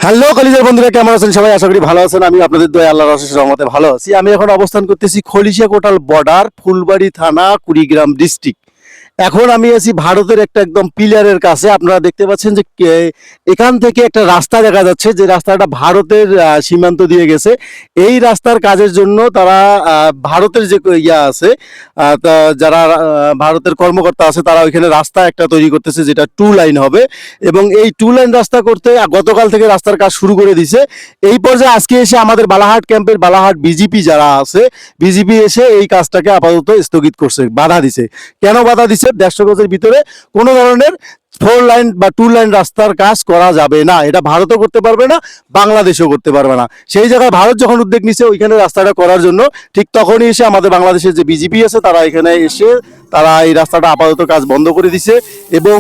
Hello কলিজার বন্ধুরা, কেমন আছেন সবাই? আশা করি ভালো আছেন। আমি আপনাদের দয়া আল্লাহর অশেষ রহমতে ভালো আছি। আমি এখন অবস্থান করতেছি খলিশা কোটাল বর্ডার, ফুলবাড়ি থানা, কুড়িগ্রাম ডিস্ট্রিক্ট। এখন আমি আছি ভারতের একটা একদম পিলারের কাছে। আপনারা দেখতে পাচ্ছেন যে এখান থেকে একটা রাস্তা দেখা যাচ্ছে, যে রাস্তাটা ভারতের সীমান্ত দিয়ে গেছে। এই রাস্তার কাজের জন্য তারা ভারতের যে ইয়া আছে, যারা ভারতের কর্মকর্তা আছে, তারা ওইখানে রাস্তা একটা তৈরি করতেছে, যেটা 2 লাইন হবে। এবং এই 2 লাইন রাস্তা করতে গতকাল থেকে রাস্তার কাজ শুরু করে দিছে। এই পর্যায়ে আজকে এসে আমাদের বালাহাট ক্যাম্পের বালাহাট বিজেপি যারা আছে, বিজেপি এসে এই কাজটাকে আপাতত স্থগিত করছে, বাধা দিছে। কেন বাধা দিছে? 150 গজের ভিতরে কোনো ধরনের 4 লাইন বা 2 লাইন রাস্তার কাজ করা যাবে না। এটা ভারতও করতে পারবে না, বাংলাদেশও করতে পারবে না। সেই জায়গায় ভারত যখন উদ্যোগ নিছে ওইখানে রাস্তাটা করার জন্য, ঠিক তখনই এসে আমাদের বাংলাদেশের যে বিজেপি আছে তারা এখানে এসে তারা এই রাস্তাটা আপাতত কাজ বন্ধ করে দিছে এবং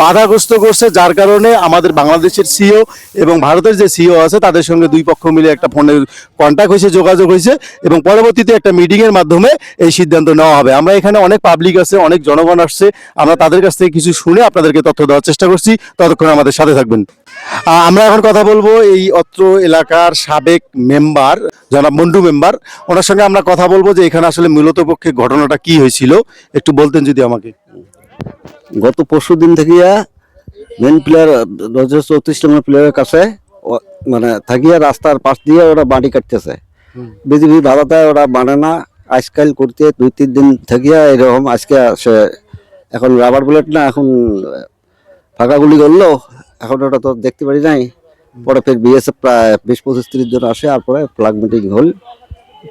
বাধাগ্রস্ত করছে, যার কারণে আমাদের বাংলাদেশের সিও এবং ভারতের যে সিও আছে তাদের সঙ্গে দুই পক্ষ মিলে একটা ফোনের কন্ট্যাক্ট হয়েছে, যোগাযোগ হয়েছে এবং পরবর্তীতে একটা মিটিংয়ের মাধ্যমে এই সিদ্ধান্ত নেওয়া হবে। আমরা এখানে অনেক পাবলিক আছে, অনেক জনগণ আসছে, আমরা তাদের কাছ থেকে কিছু শুনে আপনাদেরকে তথ্য দেওয়ার চেষ্টা করছি। ততক্ষণ আমাদের সাথে থাকবেন। আমরা এখন কথা বলবো এই অত্র এলাকার সাবেক মেম্বার জনাব মন্টু মেম্বার, ওনার সঙ্গে আমরা কথা বলবো যে এখানে আসলে মূলত পক্ষে ঘটনাটা কি হয়েছিল, একটু বলতেন যদি আমাকে। গত পরশু দিন থেকে মেন প্লেয়ার 34 নম্বর প্লেয়ারের কাছে মানে থাকিয়া রাস্তার পাশ দিয়ে ওরা বাড়ি কাটতেছে। বিজেপি ভারতে ওরা মানে না, আজকাল করতে 2-3 দিন থাকিয়া এরকম। আজকে সে এখন রাবার বুলেট না, এখন ফাঁকা গুলি করলো, এখন ওটা তো দেখতে পারি নাই। পরে ফের বিএসএফ প্রায় 20-25-30 জন আসে, আর পরে ফ্ল্যাগ মিটিং হল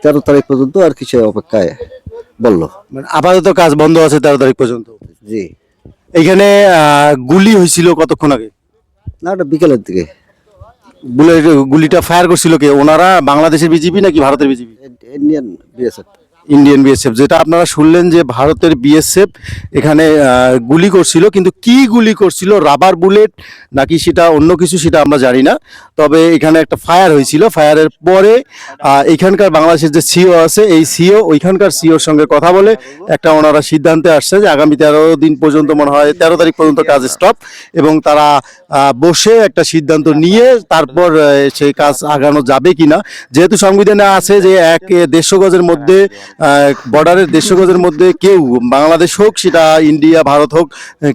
13 তারিখ পর্যন্ত আর কিছু অপেক্ষায় বললো। মানে আপাতত কাজ বন্ধ আছে 13 তারিখ পর্যন্ত। জি, এইখানে গুলি হয়েছিল কতক্ষণ আগে? না ওটা বিকেলের দিকে। গুলিটা ফায়ার করছিল কে? ওনারা বাংলাদেশের বিজেপি নাকি ভারতের BJP? Indian BSF. Indian BSF, যেটা আপনারা শুনলেন যে ভারতের বিএসএফ এখানে গুলি করছিল, কিন্তু কি গুলি করছিল, রাবার বুলেট নাকি সেটা অন্য কিছু, সেটা আমরা জানি না। তবে এখানে একটা ফায়ার হয়েছিল। ফায়ারের পরে এখানকার বাংলাদেশের যে সিও আছে, এই সিও ওইখানকার সিওর সঙ্গে কথা বলে একটা ওনারা সিদ্ধান্তে আসছে যে আগামী 13 দিন পর্যন্ত, মনে হয় 13 তারিখ পর্যন্ত কাজ স্টপ, এবং তারা বসে একটা সিদ্ধান্ত নিয়ে তারপর সেই কাজ আগানো যাবে কিনা। যেহেতু সংবিধানে আছে যে 150 গজের মধ্যে, বর্ডারের 150 গজের মধ্যে কেউ, বাংলাদেশ হোক সেটা ইন্ডিয়া ভারত হোক,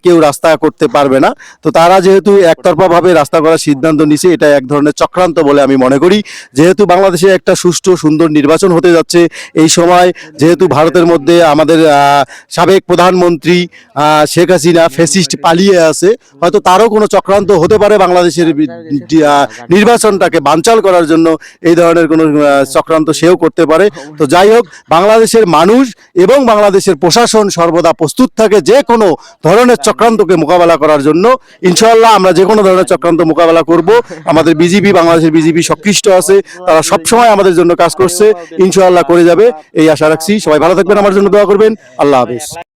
কেউ রাস্তা করতে পারবে না। তো তারা যেহেতু একতরফা ভাবে রাস্তা করার সিদ্ধান্ত নিছে, এটা এক ধরনের চক্রান্ত বলে আমি মনে করি। যেহেতু বাংলাদেশে একটা সুষ্ঠু সুন্দর নির্বাচন হতে যাচ্ছে এই সময়, যেহেতু ভারতের মধ্যে আমাদের সাবেক প্রধানমন্ত্রী শেখ হাসিনা ফ্যাসিস্ট পালিয়ে আছে, হয়তো তারও কোনো চক্রান্ত হতে পারে বাংলাদেশের নির্বাচনটাকে বানচাল করার জন্য। এই ধরনের কোনো চক্রান্ত সেও করতে পারে। তো যাই হোক, বাংলাদেশের মানুষ এবং বাংলাদেশের প্রশাসন সর্বদা প্রস্তুত থাকে যে কোনো ধরনের চক্রান্তকে মোকাবেলা করার জন্য। ইনশাআল্লাহ আমরা যে কোনো ধরনের চক্রান্ত মোকাবেলা করব। আমাদের বিজেপি, বাংলাদেশের বিজেপি সক্রিয় আছে, তারা সবসময় আমাদের জন্য কাজ করছে, ইনশাআল্লাহ করে যাবে এই আশা রাখছি। সবাই ভালো থাকবেন, আমার জন্য দোয়া করবেন। আল্লাহ হাফেজ।